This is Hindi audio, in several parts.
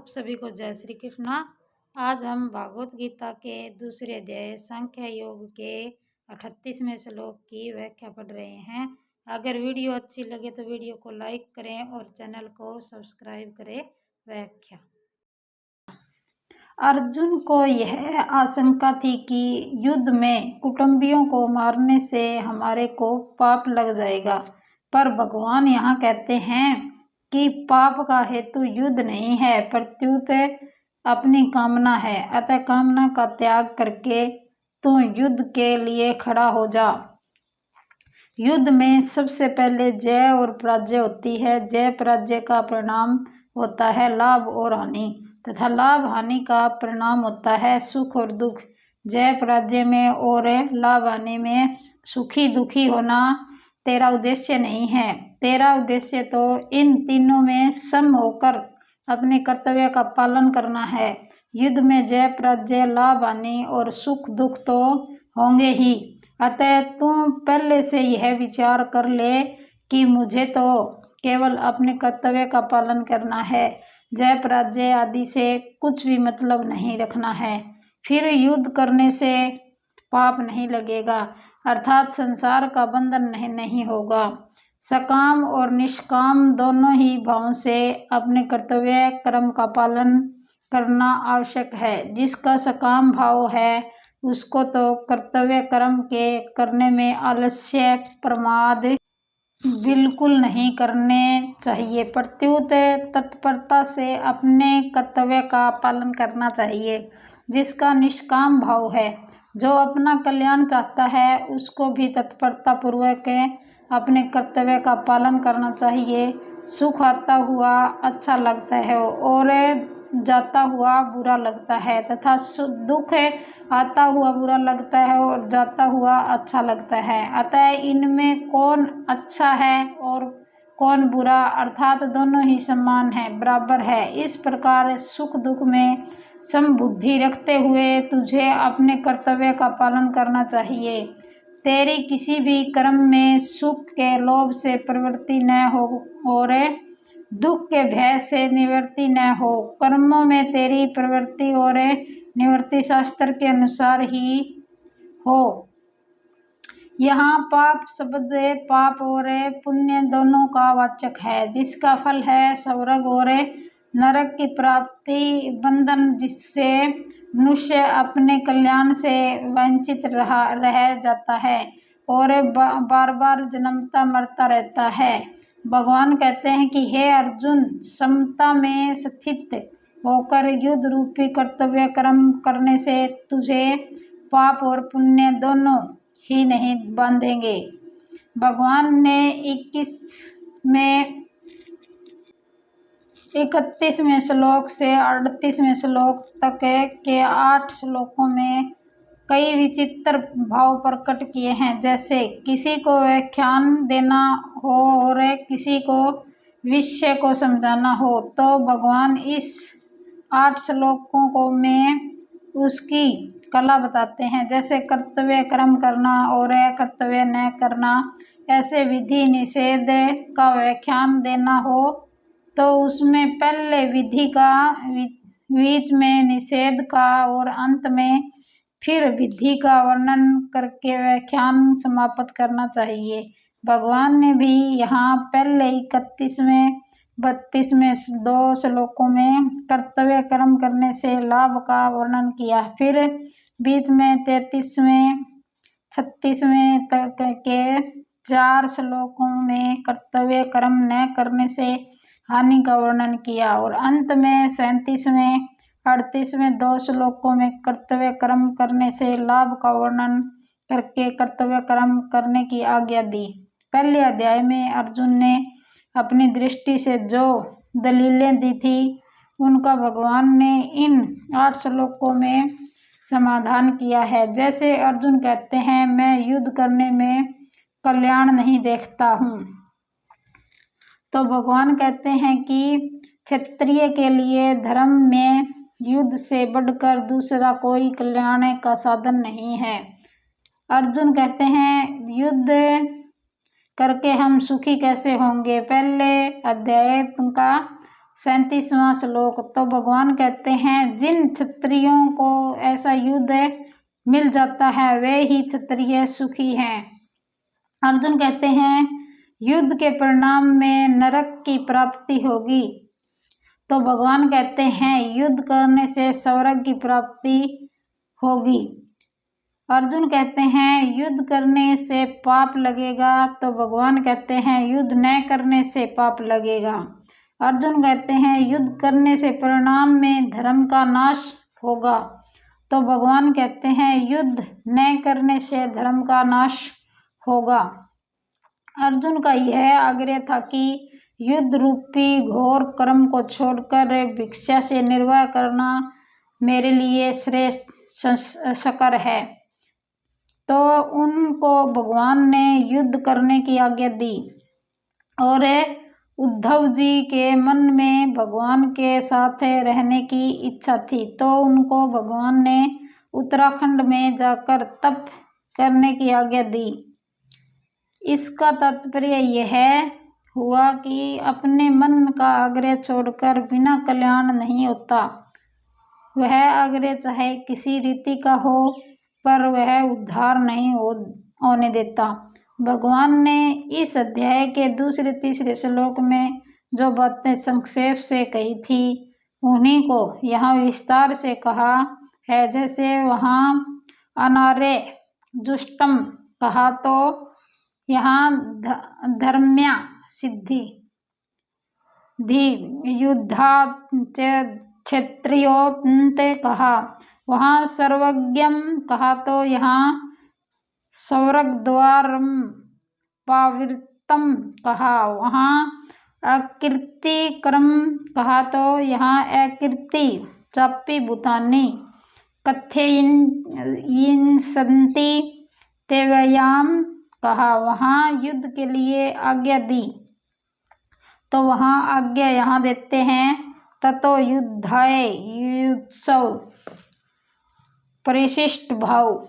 आप सभी को जय श्री कृष्णा। आज हम भागवत गीता के दूसरे अध्याय सांख्य योग के 38वें श्लोक की व्याख्या पढ़ रहे हैं। अगर वीडियो अच्छी लगे तो वीडियो को लाइक करें और चैनल को सब्सक्राइब करें। व्याख्या। अर्जुन को यह आशंका थी कि युद्ध में कुटुंबियों को मारने से हमारे को पाप लग जाएगा, पर भगवान यहाँ कहते हैं कि पाप का हेतु युद्ध नहीं है, प्रत्युत अपनी कामना है। अतः कामना का त्याग करके तू युद्ध के लिए खड़ा हो जा। युद्ध में सबसे पहले जय और पराजय होती है। जय पराजय का परिणाम होता है लाभ और हानि, तथा लाभ हानि का परिणाम होता है सुख और दुख। जय पराजय में और लाभ हानि में सुखी दुखी होना तेरा उद्देश्य नहीं है। तेरा उद्देश्य तो इन तीनों में सम होकर अपने कर्तव्य का पालन करना है। युद्ध में जय पराजय लाभ हानि और सुख दुख तो होंगे ही। अतः तुम पहले से यह विचार कर ले कि मुझे तो केवल अपने कर्तव्य का पालन करना है, जय पराजय आदि से कुछ भी मतलब नहीं रखना है। फिर युद्ध करने से पाप नहीं लगेगा, अर्थात संसार का बंधन नहीं होगा। सकाम और निष्काम दोनों ही भावों से अपने कर्तव्य कर्म का पालन करना आवश्यक है। जिसका सकाम भाव है उसको तो कर्तव्य कर्म के करने में आलस्य प्रमाद बिल्कुल नहीं करने चाहिए, प्रत्युत तत्परता से अपने कर्तव्य का पालन करना चाहिए। जिसका निष्काम भाव है, जो अपना कल्याण चाहता है, उसको भी तत्परता पूर्वक अपने कर्तव्य का पालन करना चाहिए। सुख आता हुआ अच्छा लगता है और जाता हुआ बुरा लगता है, तथा दुख आता हुआ बुरा लगता है और जाता हुआ अच्छा लगता है। अतः इनमें कौन अच्छा है और कौन बुरा, अर्थात दोनों ही समान है, बराबर है। इस प्रकार सुख दुख में समबुद्धि रखते हुए तुझे अपने कर्तव्य का पालन करना चाहिए। तेरी किसी भी कर्म में सुख के लोभ से प्रवृत्ति न हो और दुख के भय से निवृत्ति न हो। कर्मों में तेरी प्रवृत्ति और निवृत्ति शास्त्र के अनुसार ही हो। यहाँ पाप शब्द पाप और पुण्य दोनों का वाचक है, जिसका फल है स्वर्ग और नरक की प्राप्ति, बंधन, जिससे मनुष्य अपने कल्याण से वंचित रह जाता है और बार बार जन्मता मरता रहता है। भगवान कहते हैं कि हे अर्जुन, समता में स्थित होकर युद्ध रूपी कर्तव्य कर्म करने से तुझे पाप और पुण्य दोनों ही नहीं बांधेंगे। भगवान ने 31वें श्लोक से 38वें श्लोक तक के 8 श्लोकों में कई विचित्र भाव प्रकट किए हैं। जैसे किसी को व्याख्यान देना हो और किसी को विषय को समझाना हो, तो भगवान इस 8 श्लोकों को में उसकी कला बताते हैं। जैसे कर्तव्य कर्म करना और कर्तव्य न करना, ऐसे विधि निषेध का व्याख्यान देना हो तो उसमें पहले विधि का, बीच में निषेध का और अंत में फिर विधि का वर्णन करके व्याख्यान समाप्त करना चाहिए। भगवान ने भी यहाँ पहले 31वें 32वें 2 श्लोकों में कर्तव्य कर्म करने से लाभ का वर्णन किया। फिर बीच में 33वें 36वें तक के 4 श्लोकों में कर्तव्य कर्म न करने से हानि का वर्णन किया और अंत में 37वें 38वें 2 श्लोकों में कर्तव्य कर्म करने से लाभ का वर्णन करके कर्तव्य कर्म करने की आज्ञा दी। पहले अध्याय में अर्जुन ने अपनी दृष्टि से जो दलीलें दी थी, उनका भगवान ने इन 8 श्लोकों में समाधान किया है। जैसे अर्जुन कहते हैं, मैं युद्ध करने में कल्याण नहीं देखता हूँ, तो भगवान कहते हैं कि क्षत्रिय के लिए धर्म में युद्ध से बढ़कर दूसरा कोई कल्याण का साधन नहीं है। अर्जुन कहते हैं, युद्ध करके हम सुखी कैसे होंगे। पहले अध्याय का 37वां श्लोक। तो भगवान कहते हैं जिन क्षत्रियों को ऐसा युद्ध मिल जाता है वे ही क्षत्रिय सुखी हैं। अर्जुन कहते हैं युद्ध के परिणाम में नरक की प्राप्ति होगी। तो भगवान कहते हैं युद्ध करने से स्वर्ग की प्राप्ति होगी। अर्जुन कहते हैं युद्ध करने से पाप लगेगा। तो भगवान कहते हैं युद्ध न करने से पाप लगेगा। अर्जुन कहते हैं युद्ध करने से परिणाम में धर्म का नाश होगा। तो भगवान कहते हैं युद्ध न करने से धर्म का नाश होगा। अर्जुन का यह आग्रह था कि युद्ध रूपी घोर कर्म को छोड़कर भिक्षा से निर्वाह करना मेरे लिए श्रेयस्कर है। तो उनको भगवान ने युद्ध करने की आज्ञा दी और उद्धव जी के मन में भगवान के साथ रहने की इच्छा थी। तो उनको भगवान ने उत्तराखंड में जाकर तप करने की आज्ञा दी। इसका तात्पर्य यह हुआ कि अपने मन का आग्रह छोड़कर बिना कल्याण नहीं होता। वह आग्रह चाहे किसी रीति का हो पर वह उद्धार नहीं होने देता। भगवान ने इस अध्याय के दूसरे तीसरे श्लोक में जो बातें संक्षेप से कही थी उन्हीं को यहाँ विस्तार से कहा है। जैसे वहाँ अनार्य जुष्टम कहा तो यहाँ धर्म्या सिद्धि धी युद्धा क्षेत्रियोन्ते कहा। वहाँ सर्वज्ञम कहा तो यहाँ स्वर्गद्वारम पावित्रम कहा। वहाँ अकीर्तिकरम कहा तो यहाँ अकीर्ति चापी भूतानी कथयिन संति तेवयाम कहा। वहाँ युद्ध के लिए आज्ञा दी तो वहाँ आज्ञा यहाँ देते हैं ततो युद्धाय युत्सव परिशिष्ट भाव।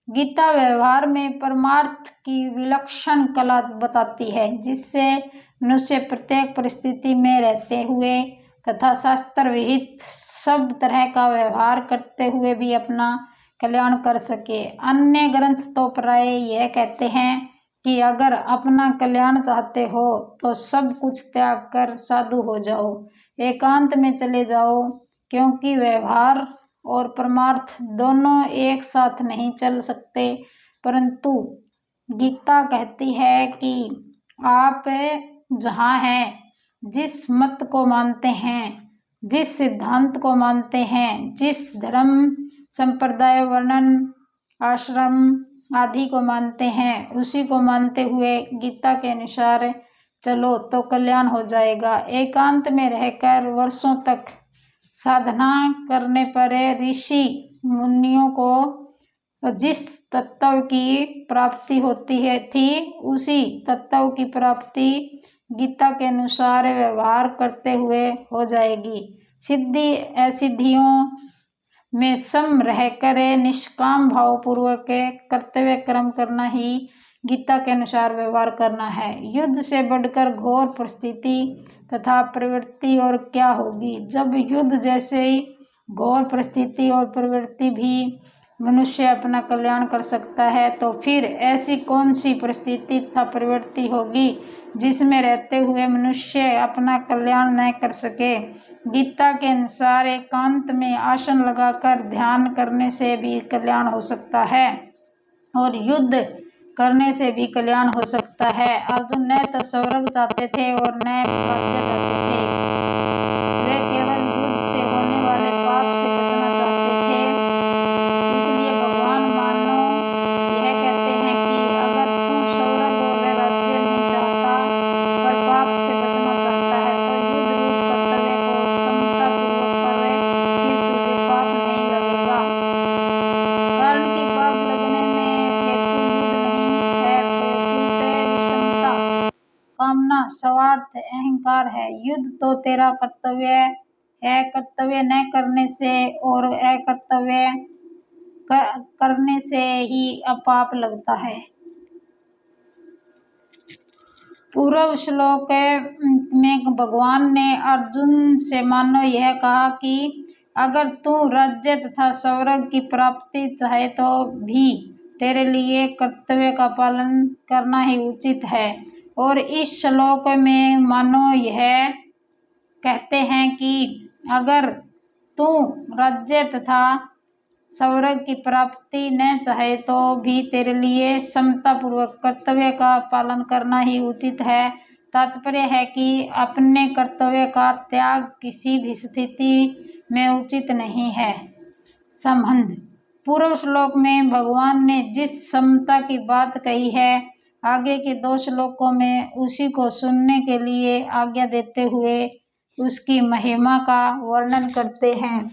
गीता व्यवहार में परमार्थ की विलक्षण कला बताती है जिससे मनुष्य प्रत्येक परिस्थिति में रहते हुए तथा शास्त्र विहित सब तरह का व्यवहार करते हुए भी अपना कल्याण कर सके। अन्य ग्रंथ तो प्राय यह कहते हैं कि अगर अपना कल्याण चाहते हो तो सब कुछ त्याग कर साधु हो जाओ, एकांत में चले जाओ, क्योंकि व्यवहार और परमार्थ दोनों एक साथ नहीं चल सकते। परंतु गीता कहती है कि आप जहाँ हैं, जिस मत को मानते हैं, जिस सिद्धांत को मानते हैं, जिस धर्म संप्रदाय वर्णन आश्रम आदि को मानते हैं, उसी को मानते हुए गीता के अनुसार चलो तो कल्याण हो जाएगा। एकांत में रहकर वर्षों तक साधना करने पर ऋषि मुनियों को जिस तत्व की प्राप्ति होती है थी उसी तत्व की प्राप्ति गीता के अनुसार व्यवहार करते हुए हो जाएगी। सिद्धि असिद्धियों में सम रहकर निष्काम भाव पूर्वक कर्तव्य कर्म करना ही गीता के अनुसार व्यवहार करना है। युद्ध से बढ़कर घोर परिस्थिति तथा प्रवृत्ति और क्या होगी। जब युद्ध जैसे घोर परिस्थिति और प्रवृत्ति भी मनुष्य अपना कल्याण कर सकता है तो फिर ऐसी कौन सी परिस्थिति तथा प्रवृत्ति होगी जिसमें रहते हुए मनुष्य अपना कल्याण न कर सके। गीता के अनुसार एकांत में आसन लगाकर ध्यान करने से भी कल्याण हो सकता है और युद्ध करने से भी कल्याण हो सकता है। अर्जुन न तो स्वर्ग चाहते थे और न राज्य चाहते थे, वे केवल युद्ध से होने वाले पाप से बचना चाहते थे। इसलिए भगवान मानो यह कहते हैं कि अगर तू स्वर्ग और राज्य नहीं चाहता पर पाप से बचना चाहता है तो युद्ध रूप कर्तव्य को समता पूर्वक कर, फिर तुझे पाप नहीं लगेगा। कारण कि पाप लगने में हेतु युद्ध नहीं है, विषमता, कामना, स्वार्थ, अहंकार है। युद्ध तो तेरा कर्तव्य है, कर्तव्य न करने से और अकर्तव्य करने से ही पाप लगता है। पूर्व श्लोक में भगवान ने अर्जुन से मानो यह कहा कि अगर तू राज्य तथा स्वर्ग की प्राप्ति चाहे तो भी तेरे लिए कर्तव्य का पालन करना ही उचित है। और इस श्लोक में मानो यह कहते हैं कि अगर तू राज्य तथा स्वर्ग की प्राप्ति न चाहे तो भी तेरे लिए समता पूर्वक कर्तव्य का पालन करना ही उचित है। तात्पर्य है कि अपने कर्तव्य का त्याग किसी भी स्थिति में उचित नहीं है। संबंध पूर्व श्लोक में भगवान ने जिस समता की बात कही है, आगे के 2 श्लोकों में उसी को सुनने के लिए आज्ञा देते हुए उसकी महिमा का वर्णन करते हैं।